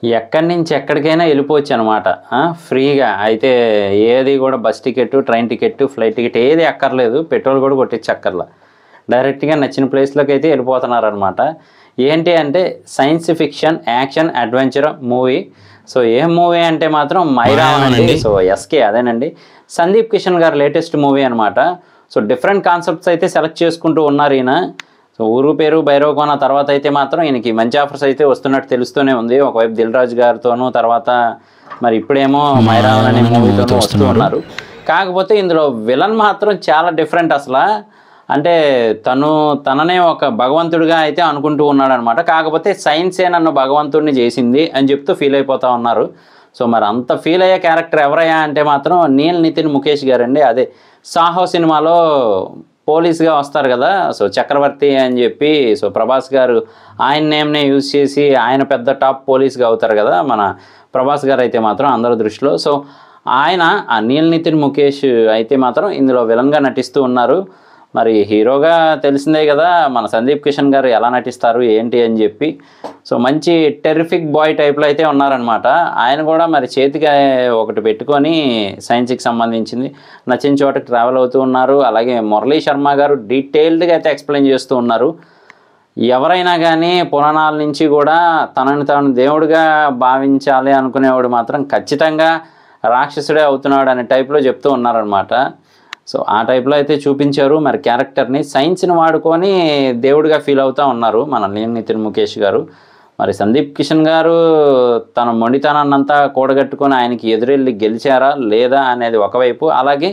ఎక్కడి నుంచి ఎక్కడికైనా వెళ్ళిపోవచ్చు అనమాట. ఫ్రీగా అయితే ఏది కూడా bus ticket, train ticket, flight ticket ఏది అక్కర్లేదు. పెట్రోల్ కూడా కొట్టించక్కర్లా. డైరెక్ట్గా నచ్చిన ప్లేస్లోకి అయితే వెళ్ళిపోతున్నారనమాట. ఏంటి అంటే science fiction, action, adventure movie. So ఏం మూవీ అంటే మాత్రం మైరావన్ అండి. సో ఎస్కే అదేనండి. సందీప్ కిషన్ గారు లేటెస్ట్ మూవీ అనమాట. సో డిఫరెంట్ కాన్సెప్ట్స్ అయితే సెలెక్ట్ చేసుకుంటూ ఉన్నారు ఈయన. సో ఊరు పేరు భైరవకోన తర్వాత అయితే మాత్రం ఈయనకి మంచి ఆఫర్స్ అయితే వస్తున్నట్టు తెలుస్తూనే ఉంది. ఒకవైపు దిల్ రాజు గారితోనూ, తర్వాత మరి ఇప్పుడేమో మైరావన్ అనే మూవీతోనూ వస్తూ ఉన్నారు. కాకపోతే ఇందులో విలన్ మాత్రం చాలా డిఫరెంట్ అసలు. అంటే తననే ఒక భగవంతుడిగా అయితే అనుకుంటూ ఉన్నాడు అనమాట. కాకపోతే సైన్సే నన్ను భగవంతుడిని చేసింది అని చెప్తూ ఫీల్ అయిపోతూ ఉన్నారు. సో మరి అంత ఫీల్ అయ్యే క్యారెక్టర్ ఎవరయ్యా అంటే మాత్రం నీల్ నితిన్ ముఖేష్ గారండి. అదే సాహో సినిమాలో పోలీస్గా వస్తారు కదా. సో చక్రవర్తి అని చెప్పి సో ప్రభాస్ గారు ఆయన నేమ్నే యూజ్ చేసి ఆయన పెద్ద టాప్ పోలీస్గా అవుతారు కదా మన ప్రభాస్ గారు అయితే మాత్రం అందరి దృష్టిలో. సో ఆయన ఆ నీల్ నితిన్ ముఖేష్ అయితే మాత్రం ఇందులో విలన్గా నటిస్తూ ఉన్నారు. మరి హీరోగా తెలిసిందే కదా మన సందీప్ కిషన్ గారు ఎలా నటిస్తారు ఏంటి అని చెప్పి. సో మంచి టెర్రిఫిక్ బాయ్ టైప్లో అయితే ఉన్నారనమాట. ఆయన కూడా మరి చేతికి ఒకటి పెట్టుకొని సైన్స్కి సంబంధించింది నచ్చిన చోటకి ట్రావెల్ అవుతూ ఉన్నారు. అలాగే మురళీ శర్మ గారు డీటెయిల్డ్గా అయితే ఎక్స్ప్లెయిన్ చేస్తూ ఉన్నారు. ఎవరైనా కానీ పురాణాల నుంచి కూడా తనని తాను దేవుడిగా భావించాలి అనుకునేవాడు మాత్రం ఖచ్చితంగా రాక్షసుడే అవుతున్నాడు అనే టైప్లో చెప్తూ ఉన్నారనమాట. సో ఆ టైప్లో అయితే చూపించారు. మరి క్యారెక్టర్ని సైన్స్ని వాడుకొని దేవుడిగా ఫీల్ అవుతూ ఉన్నారు మన నీల్ నితిన్ ముఖేష్ గారు. మరి సందీప్ కిషన్ గారు తన మొండితనాన్నంతా కూడగట్టుకొని ఆయనకి ఎదురెళ్ళి గెలిచారా లేదా అనేది ఒకవైపు, అలాగే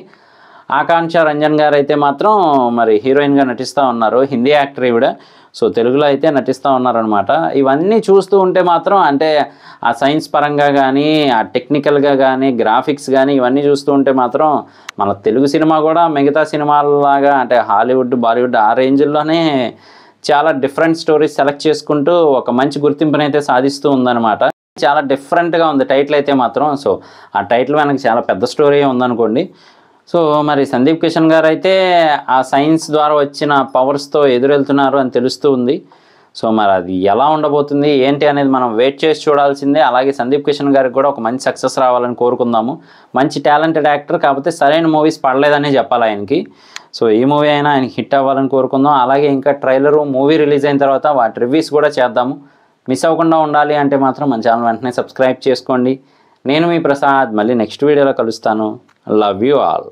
ఆకాంక్ష రంజన్ గారు అయితే మాత్రం మరి హీరోయిన్గా నటిస్తూ ఉన్నారు. హిందీ యాక్టర్ ఈవిడ. సో తెలుగులో అయితే నటిస్తూ ఉన్నారనమాట. ఇవన్నీ చూస్తూ ఉంటే మాత్రం అంటే ఆ సైన్స్ పరంగా కానీ, ఆ టెక్నికల్గా కానీ, గ్రాఫిక్స్ కానీ ఇవన్నీ చూస్తూ ఉంటే మాత్రం మన తెలుగు సినిమా కూడా మిగతా సినిమాలలాగా అంటే హాలీవుడ్, బాలీవుడ్ ఆ రేంజ్లోనే చాలా డిఫరెంట్ స్టోరీస్ సెలెక్ట్ చేసుకుంటూ ఒక మంచి గుర్తింపునైతే సాధిస్తూ ఉందన్నమాట. చాలా డిఫరెంట్గా ఉంది టైటిల్ అయితే మాత్రం. సో ఆ టైటిల్ వెనక చాలా పెద్ద స్టోరీ ఉందనుకోండి. సో మరి సందీప్ కిషన్ గారు అయితే ఆ సైన్స్ ద్వారా వచ్చిన పవర్స్తో ఎదురెళ్తున్నారు అని తెలుస్తూ ఉంది. సో మరి అది ఎలా ఉండబోతుంది ఏంటి అనేది మనం వెయిట్ చేసి చూడాల్సిందే. అలాగే సందీప్ కిషన్ గారికి కూడా ఒక మంచి సక్సెస్ రావాలని కోరుకుందాము. మంచి టాలెంటెడ్ యాక్టర్, కాకపోతే సరైన మూవీస్ పడలేదనే చెప్పాలి ఆయనకి. సో ఈ మూవీ అయినా ఆయనకి హిట్ అవ్వాలని కోరుకుందాం. అలాగే ఇంకా ట్రైలరు మూవీ రిలీజ్ అయిన తర్వాత వాటి రివ్యూస్ కూడా చేద్దాము. మిస్ అవ్వకుండా ఉండాలి అంటే మాత్రం మన ఛానల్ వెంటనే సబ్స్క్రైబ్ చేసుకోండి. నేను మీ ప్రసాద్, మళ్ళీ నెక్స్ట్ వీడియోలో కలుస్తాను. Love you all.